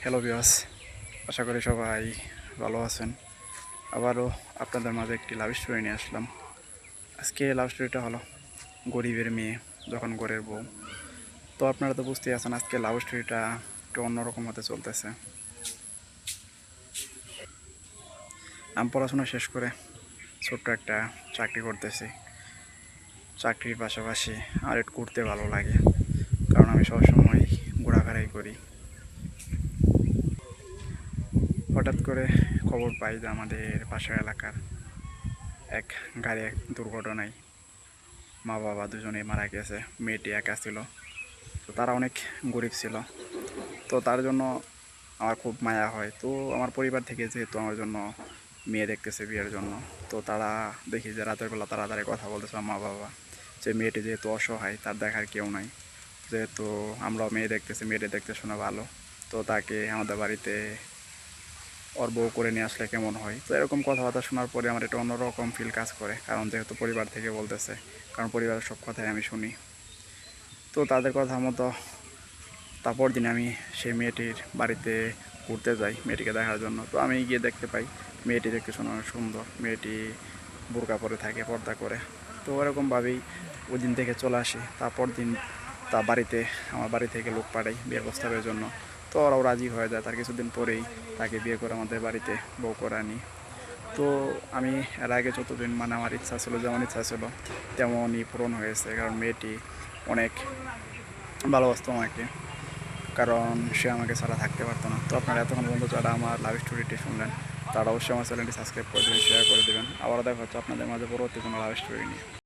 Hello viewers, আশা করি সবাই ভালো আছেন। আবারও আপনাদের মাঝে একটি লাভ স্টোরি নিয়ে আসলাম। আজকে লাভ স্টোরিটা হলো গরিবের মেয়ে যখন ঘরের বউ। তো আপনারা তো বুঝতেই আছেন আজকে লাভ স্টোরিটা একটু অন্যরকম হতে চলতেছে। আমি পড়াশোনা শেষ করে ছোট্ট একটা চাকরি করতেছি। চাকরির পাশাপাশি আর একটু ঘুরতে ভালো লাগে, কারণ আমি সবসময় ঘোরাফেরাই করি। হঠাৎ করে খবর পাই যে আমাদের পাশের এলাকার এক গাড়ি দুর্ঘটনায় মা বাবা দুজনে মারা গেছে। মেয়েটি একা ছিল, তো তারা অনেক গরিব ছিল। তো তার জন্য আমার খুব মায়া হয়। তো আমার পরিবার থেকে যেহেতু আমার জন্য মেয়ে দেখতেছে বিয়ের জন্য, তো তারা দেখি যে রাতের বেলা তাড়াতাড়ি কথা বলতেছে মা বাবা যে মেয়েটি যেহেতু অসহায়, তার দেখার কেউ নাই, যেহেতু আমরা মেয়ে দেখতেছি, মেয়েটি দেখতে শোনা ভালো, তো তাকে আমাদের বাড়িতে ওর বউ করে নিয়ে আসলে কেমন হয়। তো এরকম কথাবার্তা শোনার পরে আমার একটা অন্যরকম ফিল কাজ করে, কারণ যেহেতু পরিবার থেকে বলতেছে, কারণ পরিবারের সব কথাই আমি শুনি। তো তাদের কথা মতো তারপর দিন আমি সেই মেয়েটির বাড়িতে ঘুরতে যাই মেয়েটিকে দেখার জন্য। তো আমি গিয়ে দেখতে পাই মেয়েটি দেখতে শোনা অনেক সুন্দর। মেয়েটি বোরকা পরে থাকে, পর্দা করে। তো ওরকমভাবেই ওই দিন থেকে চলে আসি। তারপর দিন বাড়িতে আমার বাড়ি থেকে লোক পাঠাই বিয়ের প্রস্তাবের জন্য। তো ওরাও রাজি হয়ে যায়। তার কিছুদিন পরেই তাকে বিয়ে করে আমাদের বাড়িতে বউ করে আনি। তো আমি এর আগে যতদিন আমার ইচ্ছা ছিল, যেমন ইচ্ছা ছিল তেমনই পূরণ হয়েছে, কারণ মেয়েটি অনেক ভালোবাসতো আমাকে, কারণ সে আমাকে ছাড়া থাকতে পারতো না। তো আপনারা এতক্ষণ পর্যন্ত যারা আমার লাভ স্টোরিটি শুনলেন, তারা অবশ্যই আমার চ্যানেলটি সাবস্ক্রাইব করে দেবেন, শেয়ার করে দেবেন। আবারও দেখা হচ্ছে আপনাদের মাঝে পরবর্তী কোনো লাভ স্টোরি নিয়ে।